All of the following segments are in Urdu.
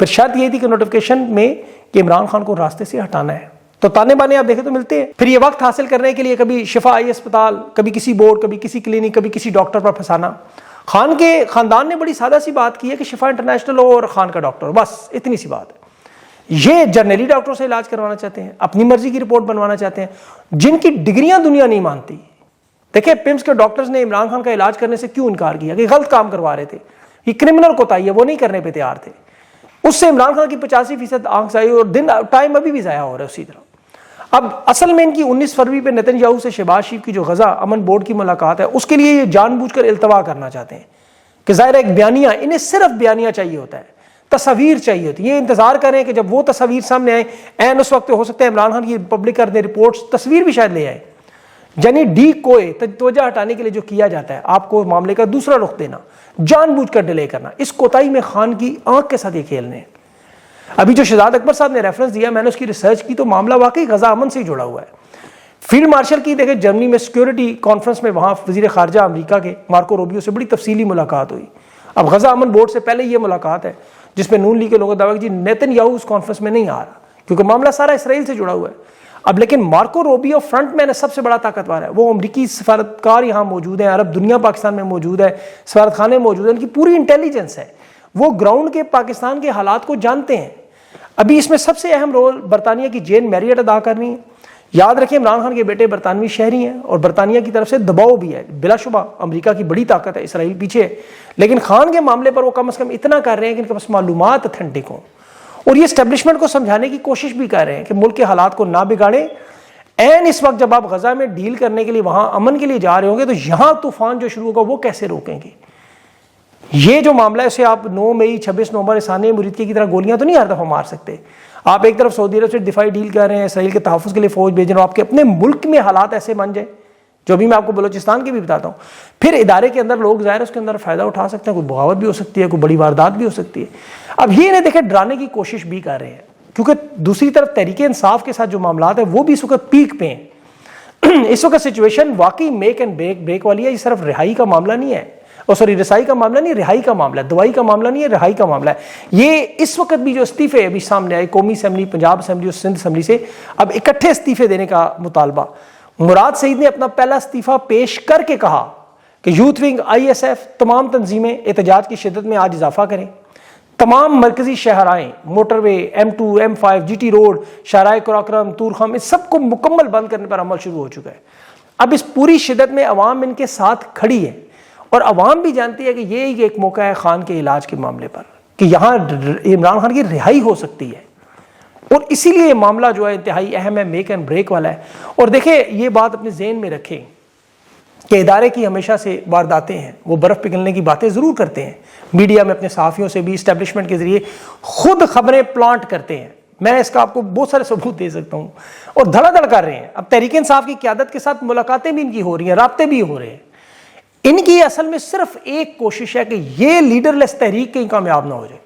پھر شرط یہ تھی کہ نوٹیفکیشن میں کہ عمران خان کو راستے سے ہٹانا ہے. تو تانے بانے آپ دیکھیں تو ملتے ہیں. پھر یہ وقت حاصل کرنے کے لیے کبھی شفا آئی اسپتال, کبھی کسی بورڈ, کبھی کسی کلینک, کبھی کسی ڈاکٹر پر پھنسانا. خان کے خاندان نے بڑی سادہ سی بات کی ہے کہ شفا انٹرنیشنل ہو اور خان کا ڈاکٹر, بس اتنی سی بات ہے. یہ جرنیلی ڈاکٹروں سے علاج کروانا چاہتے ہیں, اپنی مرضی کی رپورٹ بنوانا چاہتے ہیں, جن کی ڈگریاں دنیا نہیں مانتی. دیکھیں پیمس کے ڈاکٹرز نے عمران خان کا علاج کرنے سے کیوں انکار کیا, کہ غلط کام کروا رہے تھے, یہ کرمنل کوتاہی ہے, وہ نہیں کرنے پہ تیار تھے. اس سے عمران خان کی 85% آنکھ ضائع, اور دن ٹائم ابھی بھی ضائع ہو رہا ہے اسی طرح. اب اصل میں ان کی 19 فروری پہ نیتن یاہو سے شہباز شریف کی جو غزہ امن بورڈ کی ملاقات ہے, اس کے لیے یہ جان بوجھ کر التوا کرنا چاہتے ہیں کہ ظاہر ایک بیانیہ, انہیں صرف بیانیہ چاہیے ہوتا ہے, تصاویر چاہیے ہوتی ہے. یہ انتظار کریں کہ جب وہ تصاویر سامنے آئیں, عین اس وقت ہو سکتا ہے عمران خان کی پبلک کر دیں رپورٹس, تصویر بھی شاید لے آئے. یعنی ڈی کوئے توجہ ہٹانے کے لیے جو کیا جاتا ہے, آپ کو معاملے کا دوسرا رخ دینا, جان بوجھ کر ڈیلے کرنا, اس کوتاہی میں خان کی آنکھ کے ساتھ یہ کھیلنے ہیں. ابھی جو شہزاد اکبر صاحب نے ریفرنس دیا, میں نے اس کی ریسرچ کی تو معاملہ واقعی غزہ امن سے ہی جڑا ہوا ہے. فیلڈ مارشل کی دیکھیں جرمنی میں سیکیورٹی کانفرنس میں وہاں وزیر خارجہ امریکہ کے مارکو روبیو سے بڑی تفصیلی ملاقات ہوئی. اب غزہ امن بورڈ سے پہلے یہ ملاقات ہے جس میں نون لیگ کے لوگوں نے دعویٰ کہ جی نیتن یاہو اس کانفرنس میں نہیں آ رہا, کیونکہ معاملہ سارا اسرائیل سے جڑا ہوا ہے. اب لیکن مارکو روبیو فرنٹ مین ہے, سب سے بڑا طاقتور ہے, وہ امریکی سفارتکار یہاں موجود ہیں, عرب دنیا پاکستان میں موجود ہے, سفارت خانے موجود ہیں, ان کی پوری انٹیلیجنس ہے, وہ گراؤنڈ کے پاکستان کے حالات کو جانتے ہیں. ابھی اس میں سب سے اہم رول برطانیہ کی جین میریٹ ادا کرنی ہے. یاد رکھیں عمران خان کے بیٹے برطانوی شہری ہیں اور برطانیہ کی طرف سے دباؤ بھی ہے, بلا شبہ امریکہ کی بڑی طاقت ہے, اسرائیل پیچھے ہے, لیکن خان کے معاملے پر وہ کم از کم اتنا کر رہے ہیں کہ ان کے پاس معلومات اتھینٹک ہوں, اور یہ اسٹیبلشمنٹ کو سمجھانے کی کوشش بھی کر رہے ہیں کہ ملک کے حالات کو نہ بگاڑیں. این اس وقت جب آپ غزہ میں ڈیل کرنے کے لیے وہاں امن کے لیے جا رہے ہوں گے, تو یہاں طوفان جو شروع ہوگا وہ کیسے روکیں گے؟ یہ جو معاملہ ہے اسے آپ 9 مئی 26 نومبر ثانیہ مریدکی کی طرح گولیاں تو نہیں ہر دفعہ مار سکتے. آپ ایک طرف سعودی عرب سے دفاعی ڈیل کر رہے ہیں, اسرائیل کے تحفظ کے لیے فوج بھیج رہے ہیں, آپ کے اپنے ملک میں حالات ایسے بن جائیں, جو بھی میں آپ کو بلوچستان کی بھی بتاتا ہوں, پھر ادارے کے اندر لوگ ظاہر اس کے اندر فائدہ اٹھا سکتے ہیں, کوئی بغاوت بھی ہو سکتی ہے, کوئی بڑی واردات بھی ہو سکتی ہے. اب یہ انہیں دیکھیں ڈرانے کی کوشش بھی کر رہے ہیں, کیونکہ دوسری طرف تحریک انصاف کے ساتھ جو معاملات ہیں وہ بھی اس وقت پیک پہ ہیں. اس وقت سچویشن واقعی میک اینڈ بریک والی ہے. یہ صرف رہائی کا معاملہ نہیں ہے, رسائی کا معاملہ نہیں, رہائی کا معاملہ ہے, دوائی کا معاملہ نہیں ہے, رہائی کا معاملہ ہے. یہ اس وقت بھی جو استعفے ابھی سامنے آئے, قومی اسمبلی, پنجاب اسمبلی اور سندھ اسمبلی سے اب اکٹھے استعفے دینے کا مطالبہ. مراد سعید نے اپنا پہلا استعفیٰ پیش کر کے کہا کہ یوتھ ونگ, ISF, تمام تنظیمیں احتجاج کی شدت میں آج اضافہ کریں. تمام مرکزی شاہراہیں, موٹر وے, M2, M5, GT روڈ, شاہراہ قراقرم, طورخم, اس سب کو مکمل بند کرنے پر عمل شروع ہو چکا ہے. اب اس پوری شدت میں عوام ان کے ساتھ کھڑی ہے, اور عوام بھی جانتی ہے کہ یہ ایک موقع ہے خان کے علاج کے معاملے پر, کہ یہاں عمران خان کی رہائی ہو سکتی ہے, اور اسی لیے یہ معاملہ جو ہے انتہائی اہم ہے, میک اینڈ بریک والا ہے. اور دیکھیں یہ بات اپنے ذہن میں رکھیں کہ ادارے کی ہمیشہ سے وارداتیں ہیں, وہ برف پگھلنے کی باتیں ضرور کرتے ہیں, میڈیا میں اپنے صحافیوں سے بھی, اسٹیبلشمنٹ کے ذریعے خود خبریں پلانٹ کرتے ہیں. میں اس کا آپ کو بہت سارے ثبوت دے سکتا ہوں, اور دھڑا دھڑ کر رہے ہیں. اب تحریک انصاف کی قیادت کے ساتھ ملاقاتیں بھی ان کی ہو رہی ہیں, رابطے بھی ہو رہے ہیں. ان کی اصل میں صرف ایک کوشش ہے کہ یہ لیڈر لیس تحریک کہیں کامیاب نہ ہو جائے,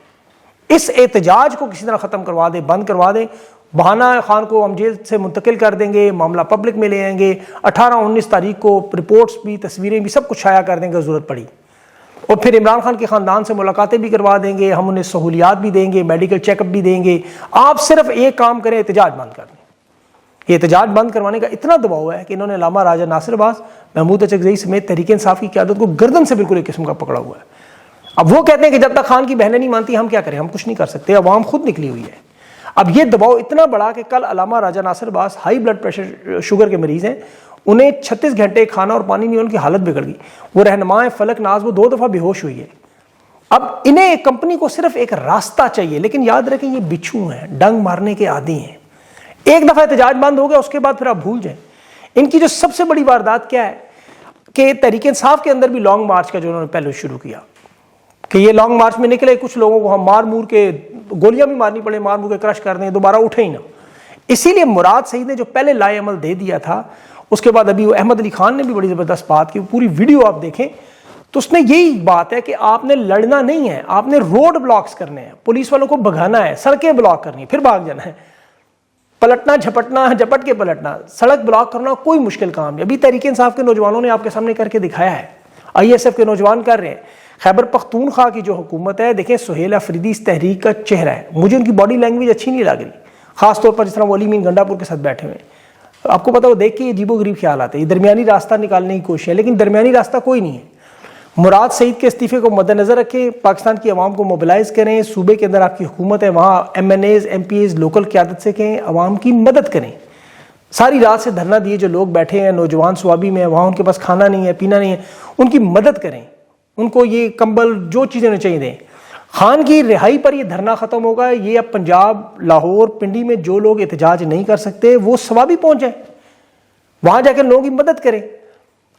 اس احتجاج کو کسی طرح ختم کروا دیں, بند کروا دیں. بہانہ خان کو ہم جیل سے منتقل کر دیں گے, معاملہ پبلک میں لے آئیں گے, 18-19 تاریخ کو رپورٹس بھی, تصویریں بھی, سب کچھ شائع کر دیں گے ضرورت پڑی, اور پھر عمران خان کے خاندان سے ملاقاتیں بھی کروا دیں گے, ہم انہیں سہولیات بھی دیں گے, میڈیکل چیک اپ بھی دیں گے. آپ صرف ایک کام کریں, احتجاج بند کر دیں. یہ احتجاج بند کروانے کا اتنا دباؤ ہے کہ انہوں نے علامہ راجہ ناصر عباس, محمود اچکزئی سمیت تحریک انصاف کی قیادت کو گردن سے بالکل ایک قسم کا پکڑا ہوا ہے. اب وہ کہتے ہیں کہ جب تک خان کی بہنیں نہیں مانتی ہم کیا کریں, ہم کچھ نہیں کر سکتے, عوام خود نکلی ہوئی ہے. اب یہ دباؤ اتنا بڑا کہ کل علامہ راجہ ناصر عباس ہائی بلڈ پریشر, شوگر کے مریض ہیں, انہیں 36 گھنٹے کھانا اور پانی نہیں, ان کی حالت بگڑ گئی. وہ رہنما فلک ناز, وہ 2 دفعہ بے ہوش ہوئی ہے. اب انہیں کمپنی کو صرف ایک راستہ چاہیے, لیکن یاد رکھیں یہ بچھو ہیں, ڈنگ مارنے کے عادی ہیں. ایک دفعہ احتجاج بند ہو گیا, اس کے بعد پھر آپ بھول جائیں. ان کی جو سب سے بڑی واردات کیا ہے کہ تحریک انصاف کے اندر بھی لانگ مارچ کا جو انہوں نے پہلے شروع کیا, کہ یہ لانگ مارچ میں نکلے, کچھ لوگوں کو ہم مار مور کے, گولیاں بھی مارنی پڑے, مار مور کے کرش کر دیں, دوبارہ اٹھے ہی نہ. اسی لیے مراد سعید نے جو پہلے لائے عمل دے دیا تھا, اس کے بعد ابھی وہ احمد علی خان نے بھی بڑی زبردست بات کی, پوری ویڈیو آپ دیکھیں تو اس میں یہی بات ہے کہ آپ نے لڑنا نہیں ہے, آپ نے روڈ بلاکس کرنے ہیں, پولیس والوں کو بھگانا ہے, سڑکیں بلاک کرنی ہے, پھر بھاگ جانا ہے. پلٹنا, جھپٹنا, جھپٹ کے پلٹنا, سڑک بلاک کرنا کوئی مشکل کام نہیں. ابھی تحریک انصاف کے نوجوانوں نے آپ کے سامنے کر کے دکھایا ہے, ISF کے نوجوان کر رہے ہیں. خیبر پختونخوا کی جو حکومت ہے، دیکھیں سہیل افریدی اس تحریک کا چہرہ ہے، مجھے ان کی باڈی لینگویج اچھی نہیں لگ رہی، خاص طور پر جس طرح وہ علی مین گنڈا پور کے ساتھ بیٹھے ہوئے ہیں. آپ کو پتا وہ دیکھ کے عجیب و غریب خیال آتے ہیں. یہ درمیانی راستہ نکالنے کی کوشش ہے، لیکن درمیانی راستہ کوئی نہیں ہے. مراد سعید کے استعفے کو مد نظر رکھیں، پاکستان کی عوام کو موبلائز کریں. صوبے کے اندر آپ کی حکومت ہے، وہاں MNAs MPAs لوکل قیادت سے کہیں عوام کی مدد کریں. ساری رات سے دھرنا دیے جو لوگ بیٹھے ہیں نوجوان سوابی میں، وہاں ان کے پاس کھانا نہیں ہے پینا نہیں ہے، ان کی مدد کریں، ان کو یہ کمبل جو چیزیں انہیں چاہیے دیں. خان کی رہائی پر یہ دھرنا ختم ہوگا. یہ اب پنجاب، لاہور، پنڈی میں جو لوگ احتجاج نہیں کر سکتے وہ سوابی پہنچیں، وہاں جا کے لوگوں کی مدد کریں.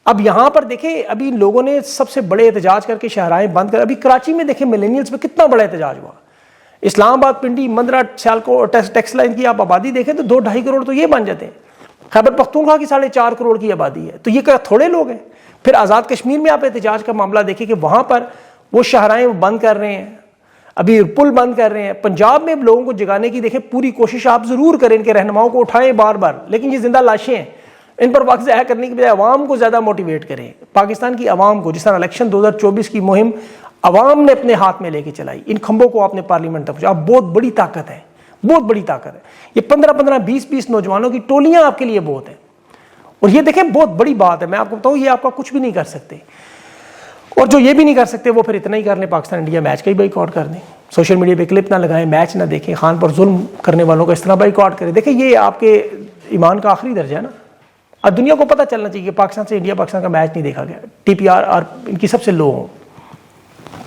اب یہاں پر دیکھیں ابھی لوگوں نے سب سے بڑے احتجاج کر کے شاہراہیں بند کر. ابھی کراچی میں دیکھیں ملینیلز پہ کتنا بڑا احتجاج ہوا. اسلام آباد، پنڈی، مندرہ، سیالکوٹ، ٹیکس لائن کی آپ آبادی دیکھیں تو 2-2.5 کروڑ تو یہ بن جاتے ہیں. خیبر پختونخوا کی 4.5 کروڑ کی آبادی ہے، تو یہ کیا تھوڑے لوگ ہیں؟ پھر آزاد کشمیر میں آپ احتجاج کا معاملہ دیکھیں کہ وہاں پر وہ شاہراہیں بند کر رہے ہیں، ابھی پل بند کر رہے ہیں. پنجاب میں لوگوں کو جگانے کی دیکھیں پوری کوشش آپ ضرور کریں، ان کے رہنماؤں کو اٹھائیں بار بار، لیکن یہ زندہ لاشیں ہیں، ان پر وقت ضائع کرنے کی بجائے عوام کو زیادہ موٹیویٹ کریں. پاکستان کی عوام کو، جس طرح الیکشن 2024 کی مہم عوام نے اپنے ہاتھ میں لے کے چلائی، ان کھمبوں کو آپ نے پارلیمنٹ تک پہنچایا. بہت بڑی طاقت ہے، بہت بڑی طاقت ہے. یہ 15-15 20-20 نوجوانوں کی ٹولیاں آپ کے لیے بہت ہیں. اور یہ دیکھیں بہت بڑی بات ہے، میں آپ کو بتاؤں یہ آپ کا کچھ بھی نہیں کر سکتے. اور جو یہ بھی نہیں کر سکتے وہ پھر اتنا ہی کر لیں، پاکستان انڈیا میچ کا ہی بائیکاٹ کر دیں، سوشل میڈیا پہ کلپ نہ لگائیں، میچ نہ دیکھیں، خان پر ظلم کرنے والوں کا اس طرح بائیکاٹ کریں. دیکھیں یہ آپ کے ایمان کا آخری درجہ ہے نا. اب دنیا کو پتہ چلنا چاہیے کہ پاکستان سے انڈیا پاکستان کا میچ نہیں دیکھا گیا، TPR اور ان کی سب سے لو ہوں.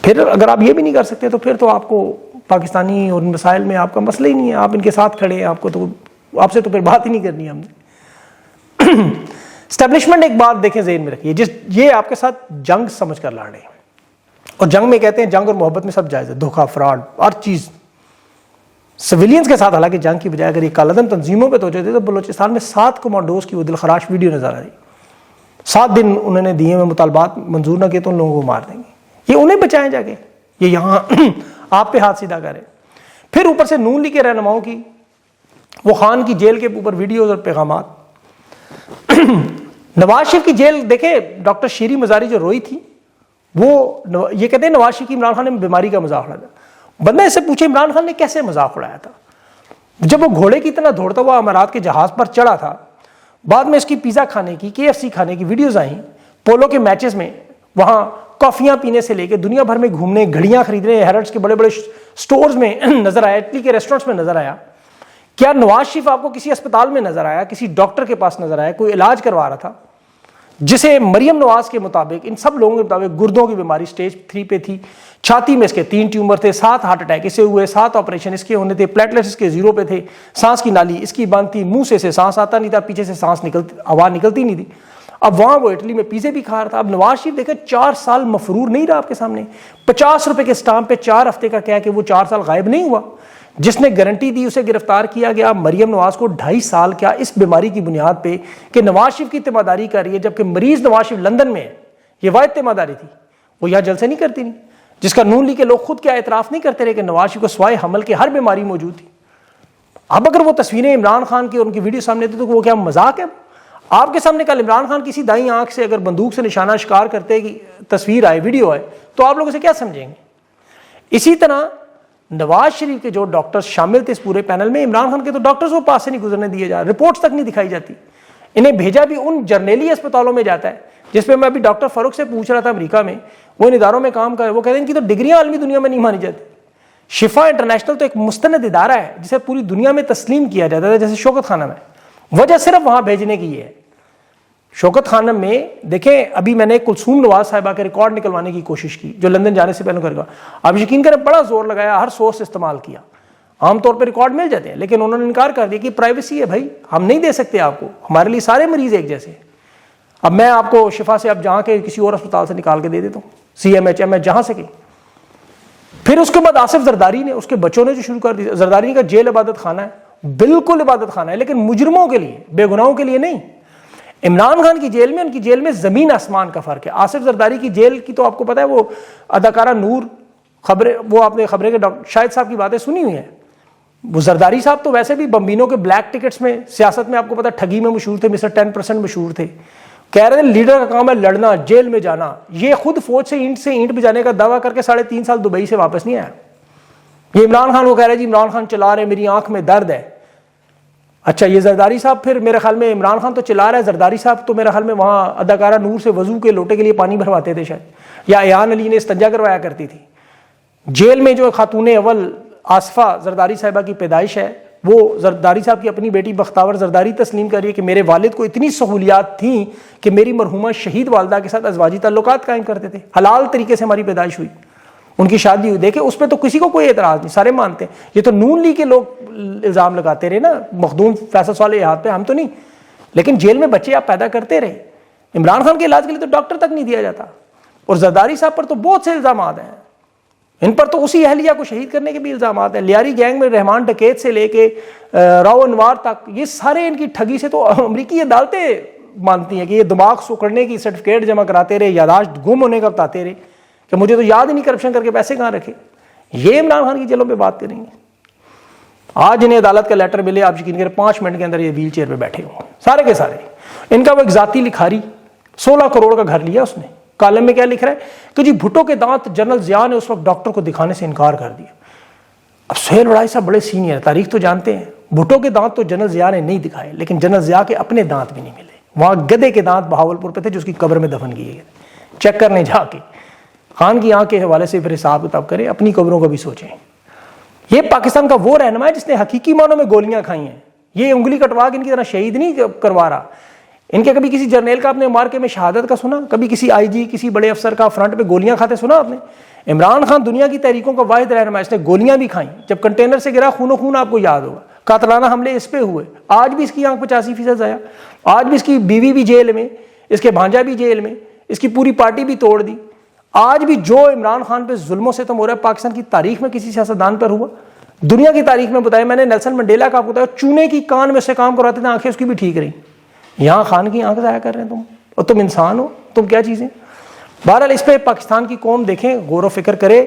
پھر اگر آپ یہ بھی نہیں کر سکتے تو پھر تو آپ کو پاکستانی اور مسائل میں آپ کا مسئلہ ہی نہیں ہے، آپ ان کے ساتھ کھڑے ہیں، آپ سے تو پھر بات ہی نہیں کرنی ہم نے. اسٹیبلشمنٹ ایک بات دیکھیں ذہن میں رکھیے، یہ آپ کے ساتھ جنگ سمجھ کر لڑ رہے ہیں، اور جنگ میں کہتے ہیں جنگ اور محبت میں سب جائز ہے، دھوکہ، فراڈ، ہر چیز سویلینز کے ساتھ. حالانکہ جنگ کی بجائے اگر یہ کالعدم تنظیموں پہ توجہ دے تو بلوچستان میں 7 کمانڈوز کی وہ دلخراش ویڈیو نظر آ رہی. 7 دن انہوں نے دیے میں مطالبات منظور نہ کیے تو ان لوگوں کو مار دیں گے. یہ انہیں بچائیں جا کے، یہ یہاں آپ پہ ہاتھ سیدھا کریں. پھر اوپر سے نون لیگ کے رہنماؤں کی وہ خان کی جیل کے اوپر ویڈیوز اور پیغامات. نواز شریف کی جیل دیکھیں، ڈاکٹر شیری مزاری جو روئی تھی، وہ یہ کہتے ہیں نواز شریف کی عمران خان نے بیماری کا مذاق اڑایا. بندہ اس سے پوچھے عمران خان نے کیسے مذاق اڑایا تھا؟ جب وہ گھوڑے کی طرح دوڑتا ہوا امارات کے جہاز پر چڑھا تھا، بعد میں اس کی پیزا کھانے کی، KFC کھانے کی ویڈیوز آئیں، پولو کے میچز میں وہاں کافیاں پینے سے لے کے دنیا بھر میں گھومنے، گھڑیاں خریدنے، ہیرٹس کے بڑے بڑے سٹورز میں نظر آیا، اٹلی کے ریسٹورنٹس میں نظر آیا. کیا نواز شریف آپ کو کسی اسپتال میں نظر آیا، کسی ڈاکٹر کے پاس نظر آیا، کوئی علاج کروا رہا تھا جسے مریم نواز کے مطابق، ان سب لوگوں کے مطابق گردوں کی بیماری سٹیج 3 پہ تھی، چھاتی میں اس کے 3 ٹیومر تھے، 7 ہارٹ اٹیک اسے ہوئے، 7 آپریشن اس کے ہونے تھے، پلیٹلیٹس اس کے 0 پہ تھے، سانس کی نالی اس کی بند تھی، منہ سے سانس آتا نہیں تھا، پیچھے سے سانس آواز نکلتی نہیں تھی. اب وہاں وہ اٹلی میں پیزے بھی کھا رہا تھا. اب نواز شریف دیکھیں 4 سال مفرور نہیں رہا آپ کے سامنے، 50 روپے کے اسٹامپ پہ 4 ہفتے کا کہہ کہ وہ 4 سال غائب نہیں ہوا. جس نے گارنٹی دی اسے گرفتار کیا گیا. مریم نواز کو 2.5 سال کیا اس بیماری کی بنیاد پہ کہ نواز شریف کی تیمارداری کر رہی ہے، جبکہ مریض نواز شریف لندن میں ہے. یہ واحد تیمارداری تھی، وہ یہاں جلسے نہیں کرتی نہیں، جس کا نون لیگ کے لوگ خود کیا اعتراف نہیں کرتے رہے کہ نواز شریف کو سوائے حمل کے ہر بیماری موجود تھی. اب اگر وہ تصویریں عمران خان کی اور ان کی ویڈیو سامنے تھی تو وہ کیا مذاق ہے؟ آپ کے سامنے کل عمران خان کسی دائیں آنکھ سے اگر بندوق سے نشانہ شکار کرتے کہ تصویر آئے، ویڈیو آئے، تو آپ لوگ اسے کیا سمجھیں گے؟ اسی طرح نواز شریف کے جو ڈاکٹرز شامل تھے اس پورے پینل میں، عمران خان کے تو ڈاکٹرز کو پاس سے نہیں گزرنے دیے جا رہے، رپورٹس تک نہیں دکھائی جاتی. انہیں بھیجا بھی ان جرنیلی اسپتالوں میں جاتا ہے جس پہ میں ابھی ڈاکٹر فاروق سے پوچھ رہا تھا امریکہ میں، وہ ان اداروں میں کام کر رہے، وہ کہتے ہیں ان کی تو ڈگریاں عالمی دنیا میں نہیں مانی جاتی. شفا انٹرنیشنل تو ایک مستند ادارہ ہے جسے پوری دنیا میں تسلیم کیا جاتا ہے، جیسے شوکت خانم ہے. وجہ صرف وہاں بھیجنے کی یہ ہے. شوکت خانم میں دیکھیں ابھی میں نے کلثوم نواز صاحبہ کے ریکارڈ نکلوانے کی کوشش کی جو لندن جانے سے پہلے کر گا. آپ یقین کریں بڑا زور لگایا، ہر سورس استعمال کیا. عام طور پہ ریکارڈ مل جاتے ہیں لیکن انہوں نے انکار کر دیا کہ پرائیویسی ہے بھائی، ہم نہیں دے سکتے آپ کو، ہمارے لیے سارے مریض ایک جیسے. اب میں آپ کو شفا سے اب جہاں کے کسی اور اسپتال سے نکال کے دے دیتا ہوں، CMH MH جہاں سے کہ. پھر اس کے بعد آصف زرداری نے، اس کے بچوں نے جو شروع کر دی. زرداری کا جیل عبادت خانہ ہے، بالکل عبادت خانہ ہے، لیکن مجرموں کے لیے، بے گناہوں کے لیے نہیں. عمران خان کی جیل میں، ان کی جیل میں زمین آسمان کا فرق ہے. آصف زرداری کی جیل کی تو آپ کو پتا ہے، وہ اداکارہ نور خبریں، وہ آپ نے خبریں کے شاہد صاحب کی باتیں سنی ہوئی ہیں. وہ زرداری صاحب تو ویسے بھی بمبینوں کے بلیک ٹکٹس میں، سیاست میں آپ کو پتا ٹھگی میں مشہور تھے، Mr. 10% مشہور تھے. کہہ رہے ہیں لیڈر کا کام ہے لڑنا، جیل میں جانا. یہ خود فوج سے اینٹ بجانے کا دعویٰ کر کے 3.5 سال دبئی سے واپس نہیں آیا. یہ عمران خان کو کہہ رہے جی عمران خان چلا رہے، میری آنکھ میں درد ہے. اچھا یہ زرداری صاحب، پھر میرے خیال میں عمران خان تو چلا رہا ہے، زرداری صاحب تو میرے خیال میں وہاں اداکارہ نور سے وضو کے لوٹے کے لیے پانی بھرواتے تھے شاید، یا ایان علی نے استنجا کروایا کرتی تھی. جیل میں جو خاتون اول آصفہ زرداری صاحبہ کی پیدائش ہے، وہ زرداری صاحب کی اپنی بیٹی بختاور زرداری تسلیم کر رہی ہے کہ میرے والد کو اتنی سہولیات تھیں کہ میری مرحومہ شہید والدہ کے ساتھ ازواجی تعلقات قائم کرتے تھے، حلال طریقے سے ہماری پیدائش ہوئی، ان کی شادی ہوئی. دیکھیں اس پہ تو کسی کو کوئی اعتراض نہیں، سارے مانتے ہیں. یہ تو نون لیگ کے لوگ الزام لگاتے رہے نا مخدوم فیصل صالح احاط پہ، ہم تو نہیں. لیکن جیل میں بچے آپ پیدا کرتے رہے. عمران خان کے علاج کے لیے تو ڈاکٹر تک نہیں دیا جاتا. اور زرداری صاحب پر تو بہت سے الزامات ہیں، ان پر تو اسی اہلیہ کو شہید کرنے کے بھی الزامات ہیں. لیاری گینگ میں رحمان ڈکیت سے لے کے راؤ انوار تک، یہ سارے ان کی ٹھگی سے تو امریکی عدالتیں مانتی ہیں کہ یہ دماغ سکڑنے کی سرٹیفکیٹ جمع کراتے رہے، یاداشت گم ہونے کا بتاتے رہے کہ مجھے تو یاد ہی نہیں کرپشن کر کے پیسے کہاں رکھے. یہ عمران خان کی جیلوں پہ بات کریں گے. آج انہیں عدالت کا لیٹر ملے، آپ یقین کریں 5 منٹ کے اندر یہ ویل چیئر پہ بیٹھے ہوں سارے کے سارے. ان کا وہ ایک ذاتی لکھاری 16 کروڑ کا گھر لیا اس نے. کالم میں کیا لکھ رہا ہے کہ جی بھٹو کے دانت جنرل ضیاء نے اس وقت ڈاکٹر کو دکھانے سے انکار کر دیا. اب سہیل وڑائی صاحب بڑے سینئر، تاریخ تو جانتے ہیں. بھٹو کے دانت تو جنرل ضیاء نے نہیں دکھائے، لیکن جنرل ضیاء کے اپنے دانت بھی نہیں ملے. وہاں گدے کے دانت بہاولپور پہ تھے جو اس کی قبر میں دفن کیے گئے. چیک کرنے جا کے خان کی آنکھ کے حوالے سے پھر حساب کتاب کریں، اپنی قبروں کا بھی سوچیں. یہ پاکستان کا وہ رہنما ہے جس نے حقیقی معنوں میں گولیاں کھائی ہیں. یہ انگلی کٹوا کے ان کی طرح شہید نہیں کروا رہا. ان کے کبھی کسی جرنیل کا آپ نے مارکے میں شہادت کا سنا؟ کبھی کسی آئی جی کسی بڑے افسر کا فرنٹ پہ گولیاں کھاتے سنا آپ نے؟ عمران خان دنیا کی تحریکوں کا واحد رہنما ہے، اس نے گولیاں بھی کھائیں. جب کنٹینر سے گرا خون و خون آپ کو یاد ہوگا، قاتلانہ حملے اس پہ ہوئے. آج بھی اس کی آنکھ 85% ضائع. آج بھی اس کی بیوی بھی جیل میں، اس کے بھانجا بھی جیل میں، اس کی پوری پارٹی بھی توڑ دی. آج بھی جو عمران خان پہ ظلم و ستم ہو رہا ہے پاکستان کی تاریخ میں کسی سیاستدان پر ہوا؟ دنیا کی تاریخ میں بتایا میں نے. نیلسن منڈیلا کا آپ کو بتایا چونے کی کان میں سے کام کراتے تھے، آنکھیں اس کی بھی ٹھیک رہی. یہاں خان کی آنکھ ضائع کر رہے ہیں تم، اور تم انسان ہو، تم کیا چیزیں. بہرحال اس پہ پاکستان کی قوم دیکھیں، غور و فکر کرے.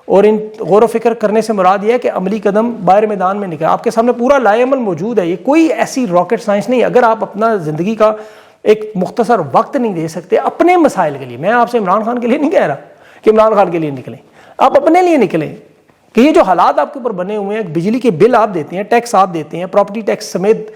اور ان غور و فکر کرنے سے مراد یہ ہے کہ عملی قدم باہر میدان میں نکلے. آپ کے سامنے پورا لائے عمل موجود ہے. یہ کوئی ایسی راکٹ سائنس نہیں. اگر آپ اپنا زندگی کا ایک مختصر وقت نہیں دے سکتے اپنے مسائل کے لیے، میں آپ سے عمران خان کے لیے نہیں کہہ رہا کہ عمران خان کے لیے نکلیں، آپ اپنے لیے نکلیں. کہ یہ جو حالات آپ کے اوپر بنے ہوئے ہیں، بجلی کے بل آپ دیتے ہیں، ٹیکس آپ دیتے ہیں، پراپرٹی ٹیکس سمیت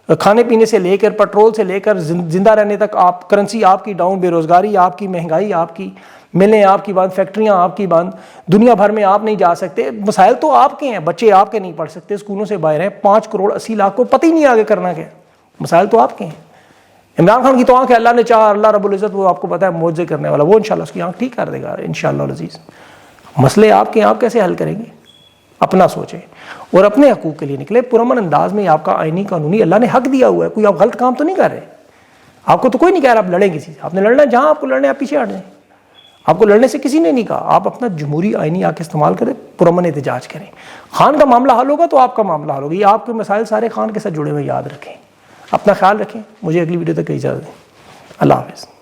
کھانے پینے سے لے کر پیٹرول سے لے کر زندہ رہنے تک، آپ کرنسی آپ کی ڈاؤن، بے روزگاری آپ کی، مہنگائی آپ کی، ملیں آپ کی بند، فیکٹریاں آپ کی بند، دنیا بھر میں آپ نہیں جا سکتے. مسائل تو آپ کے ہیں، بچے آپ کے نہیں پڑھ سکتے، اسکولوں سے باہر ہیں. 5 کروڑ 80 لاکھ کو پتہ ہی نہیں آگے کرنا کیا. مسائل تو آپ کے ہیں. عمران خان کی تو آنکھ ہے، اللہ نے چاہا، اللہ رب العزت وہ آپ کو پتہ ہے معجزے کرنے والا، وہ انشاءاللہ اس کی آنکھ ٹھیک کر دے گا انشاءاللہ العزیز. مسئلے آپ کے ہیں، آپ کیسے حل کریں گے؟ اپنا سوچیں اور اپنے حقوق کے لیے نکلے پرامن انداز میں. آپ کا آئینی قانونی اللہ نے حق دیا ہوا ہے، کوئی آپ غلط کام تو نہیں کر رہے. آپ کو تو کوئی نہیں کہہ رہا آپ لڑیں کسی سے، آپ نے لڑنا ہے جہاں آپ کو لڑنا ہے آپ پیچھے ہٹ جائیں. آپ کو لڑنے سے کسی نے نہیں کہا. آپ اپنا جمہوری آئینی آ کے استعمال کریں، پرامن احتجاج کریں. خان کا معاملہ حل ہوگا تو آپ کا معاملہ حل ہوگا. یہ آپ کے مسائل سارے خان کے ساتھ جڑے ہوئے، یاد رکھیں. اپنا خیال رکھیں. مجھے اگلی ویڈیو تک اجازت دیں. اللہ حافظ.